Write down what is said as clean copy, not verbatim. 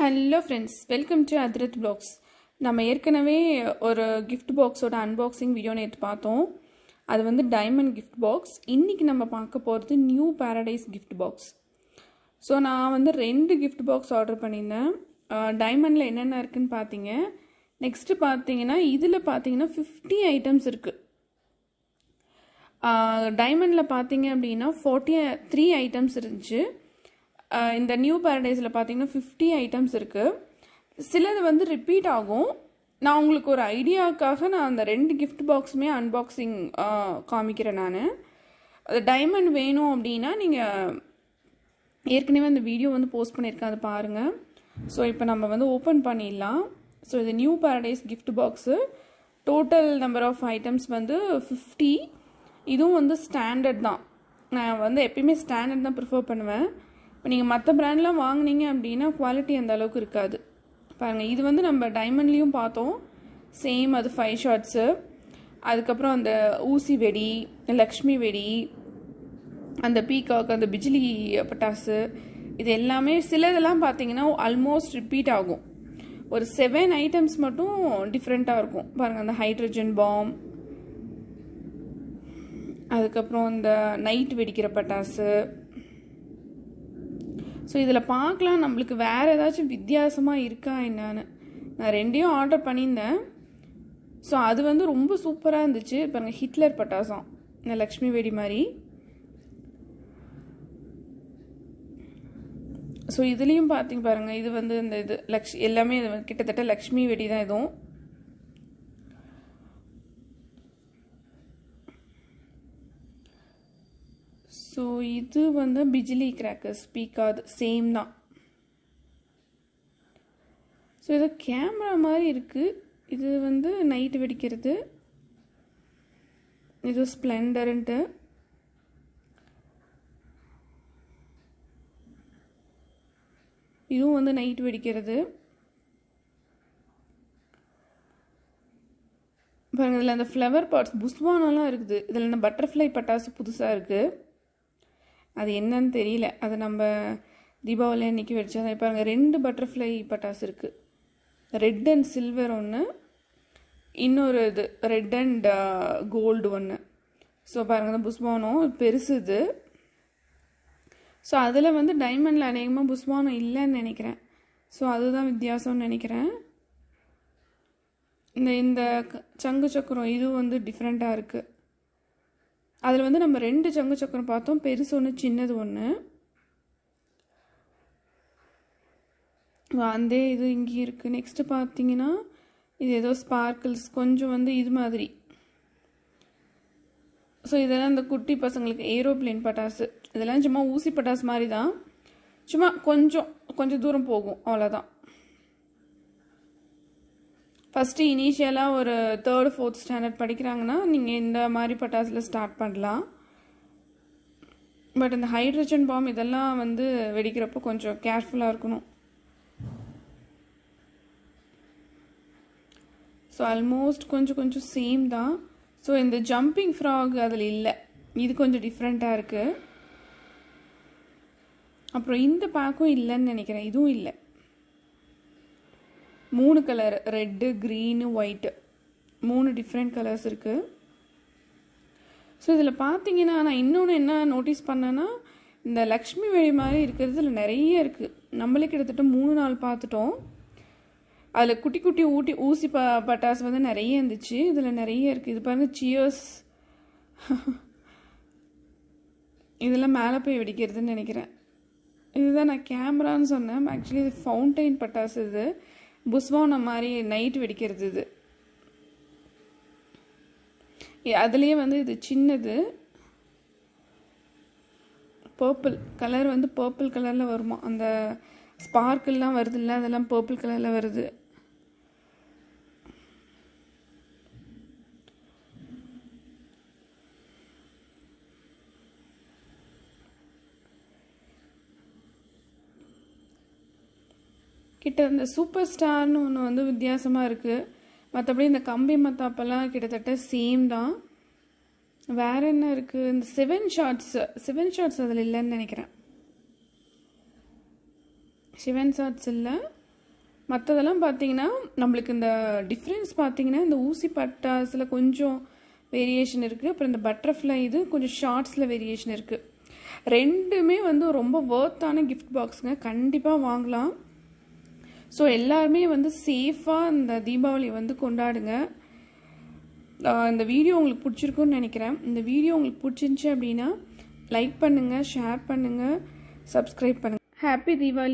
Hello friends, welcome to Adrit Blogs. நம்ம ஏற்கனவே ஒரு gift boxோட unboxing வீடியோ நேத்து பார்த்தோம். அது வந்து diamond gift box. இன்னைக்கு நம்ம பார்க்க போறது new paradise gift box. So நான் வந்து ரெண்டு gift box ஆர்டர் பண்ணிருந்தேன். diamondல என்னென்ன இருக்குன்னு பாத்தீங்க. நெக்ஸ்ட் பாத்தீங்கன்னா இதுல பாத்தீங்கன்னா 50 ஐட்டம்ஸ் இருக்கு. diamondல பாத்தீங்க அப்படினா 43 ஐட்டம்ஸ் இருந்துச்சு. இந்த நியூ பாரடைஸ்ல பாத்தீங்கன்னா 50 ஐட்டம்ஸ் இருக்கு. சிலது வந்து ரிப்பீட் ஆகும். நான் உங்களுக்கு ஒரு ஐடியாக்காக நான் அந்த ரெண்டு கிஃப்ட் பாக்ஸுமே அன்பாக்சிங் காமிக்கிறேன். நான் அது டைமண்ட் வேணும் அப்படின்னா நீங்கள் ஏற்கனவே அந்த வீடியோ வந்து போஸ்ட் பண்ணியிருக்கேன், அதை பாருங்கள். ஸோ இப்போ நம்ம வந்து ஓப்பன் பண்ணிடலாம். ஸோ இது new paradise gift box. Total number of items வந்து 50. இதுவும் வந்து ஸ்டாண்டர்ட் தான். நான் வந்து எப்பயுமே ஸ்டாண்டர்ட் தான் ப்ரிஃபர் பண்ணுவேன். இப்போ நீங்கள் மற்ற பிராண்ட்லாம் வாங்கினீங்க அப்படின்னா குவாலிட்டி அந்த அளவுக்கு இருக்காது. பாருங்கள், இது வந்து நம்ம டைமண்ட்லேயும் பார்த்தோம். சேம் அது 5 ஷார்ட்ஸு. அதுக்கப்புறம் அந்த ஊசி வெடி, லக்ஷ்மி வெடி, அந்த பீகாக், அந்த பிஜிலி பட்டாசு, இது எல்லாமே சிலதெல்லாம் பார்த்தீங்கன்னா ஆல்மோஸ்ட் ரிப்பீட் ஆகும். ஒரு 7 ஐட்டம்ஸ் மட்டும் டிஃப்ரெண்ட்டாக இருக்கும். பாருங்கள், அந்த ஹைட்ரஜன் பாம், அதுக்கப்புறம் இந்த நைட் வெடிக்கிற பட்டாசு. ஸோ இதில் பார்க்கலாம் நம்மளுக்கு வேறு ஏதாச்சும் வித்தியாசமாக இருக்கா என்னான்னு. நான் ரெண்டையும் ஆர்டர் பண்ணியிருந்தேன். ஸோ அது வந்து ரொம்ப சூப்பராக இருந்துச்சு. பாருங்கள், ஹிட்லர் பட்டாசம், இந்த லக்ஷ்மி வெடி மாதிரி. ஸோ இதுலேயும் பார்த்தீங்க பாருங்கள், இது வந்து இந்த இது எல்லாமே கிட்டத்தட்ட லக்ஷ்மி வெடி தான். இதுவும் ஸோ இது வந்து பிஜிலி கிராக்கர்ஸ், பீக்காது, சேம் தான். ஸோ இது கேமரா மாதிரி இருக்குது. இது வந்து நைட்டு வெடிக்கிறது. இது ஸ்ப்ளெண்டர்ன்ட்டு. இதுவும் வந்து நைட் வெடிக்கிறது. பாருங்கள், இதில் அந்த ஃப்ளவர் பாட்ஸ், புஸ்வானெல்லாம் இருக்குது. இதில் இந்த பட்டர்ஃப்ளை பட்டாசு புதுசாக இருக்குது. அது என்னன்னு தெரியல. அது நம்ம தீபாவளி அன்றைக்கி வெடிச்சா. பாருங்கள், 2 பட்டர்ஃப்ளை பட்டாசு இருக்குது. ரெட் அண்ட் சில்வர் ஒன்று, இன்னொரு இது ரெட் அண்ட் கோல்டு ஒன்று. ஸோ பாருங்கள், இந்த புஸ்வானம் பெருசு இது. ஸோ அதில் வந்து டைமண்டில் அநேகமாக புஸ்வானம் இல்லைன்னு நினைக்கிறேன். ஸோ அதுதான் வித்தியாசம்னு நினைக்கிறேன். இந்த சங்கு சக்கரம் இது வந்து டிஃப்ரெண்ட்டாக இருக்குது. அதில் வந்து நம்ம 2 சங்கு சக்கரம் பார்த்தோம், பெருசு ஒன்று, சின்னது ஒன்று. அந்த இது இங்கே இருக்குது. நெக்ஸ்ட்டு பார்த்தீங்கன்னா இது ஏதோ ஸ்பார்க்கிள்ஸ், கொஞ்சம் வந்து இது மாதிரி. ஸோ இதெல்லாம் இந்த குட்டி பசங்களுக்கு ஏரோப்ளேன் பட்டாசு. இதெல்லாம் சும்மா ஊசி பட்டாசு மாதிரி தான். சும்மா கொஞ்சம் தூரம் போகும், அவ்வளோதான். ஃபஸ்ட்டு இனிஷியலாக ஒரு 3rd 4th ஸ்டாண்டர்ட் படிக்கிறாங்கன்னா நீங்கள் இந்த மாதிரி பட்டாசில் ஸ்டார்ட் பண்ணலாம். பட் இந்த ஹைட்ரஜன் பாம் இதெல்லாம் வந்து வெடிக்கிறப்போ கொஞ்சம் கேர்ஃபுல்லாக இருக்கணும். ஸோ ஆல்மோஸ்ட் கொஞ்சம் சேம் தான். ஸோ இந்த ஜம்பிங் ஃப்ராக் அதில் இல்லை, இது கொஞ்சம் டிஃப்ரெண்ட்டாக இருக்குது. அப்புறம் இந்த பேக்கும் இல்லைன்னு நினைக்கிறேன், இதுவும் இல்லை. 3 colour, red, green, white, 3 different colours இருக்குது. ஸோ இதில் பார்த்தீங்கன்னா நான் இன்னொன்று என்ன நோட்டீஸ் பண்ணேன்னா, இந்த லக்ஷ்மி வெடி மாதிரி இருக்கிறதுல நிறைய இருக்குது. நம்மளே கிட்டத்தட்ட 3-4 பார்த்துட்டோம். அதில் குட்டி குட்டி ஊசி பட்டாசு வந்து நிறைய இருந்துச்சு. இதில் நிறைய இருக்குது. இது பாருங்கள், சியர்ஸ். இதெல்லாம் மேலே போய் வெடிக்கிறதுன்னு நினைக்கிறேன். இதுதான் நான் கேமரான்னு சொன்னேன். ஆக்சுவலி இது ஃபவுண்டைன் பட்டாசு. இது புஸ்வான மாதிரி நைட் வெடிக்கிறது. இது அதுலேயே வந்து இது சின்னது பர்பிள் கலர், வந்து பர்பிள் கலரில் வருமா. அந்த ஸ்பார்க்கிள்லாம் வருது இல்லை, அதெல்லாம் பர்பிள் கலரில் வருது. கிட்ட இந்த சூப்பர் ஸ்டார்னு ஒன்று வந்து வித்தியாசமாக இருக்குது. மற்றபடி இந்த கம்பி மத்தாப்பெல்லாம் கிட்டத்தட்ட சேம் தான். வேறு என்ன இருக்குது? இந்த 7 ஷார்ட்ஸ் அதில் இல்லைன்னு நினைக்கிறேன். 7 ஷார்ட்ஸ் இல்லை. மற்றதெல்லாம் பார்த்தீங்கன்னா நம்மளுக்கு இந்த டிஃப்ரென்ஸ் பார்த்தீங்கன்னா இந்த ஊசி பட்டாஸில் கொஞ்சம் வேரியேஷன் இருக்குது. அப்புறம் இந்த பட்டர்ஃப்ளை இது கொஞ்சம் ஷார்ட்ஸில் வேரியேஷன் இருக்குது. ரெண்டுமே வந்து ரொம்ப வர்த்தான கிஃப்ட் பாக்ஸுங்க, கண்டிப்பாக வாங்கலாம். ஸோ எல்லாருமே வந்து சேஃபாக இந்த தீபாவளி வந்து கொண்டாடுங்க. இந்த வீடியோ உங்களுக்கு பிடிச்சிருக்குன்னு நினைக்கிறேன். இந்த வீடியோ உங்களுக்கு பிடிச்சிருந்துச்சி அப்படின்னா லைக் பண்ணுங்கள், ஷேர் பண்ணுங்கள், சப்ஸ்கிரைப் பண்ணுங்கள். ஹாப்பி தீபாவளி.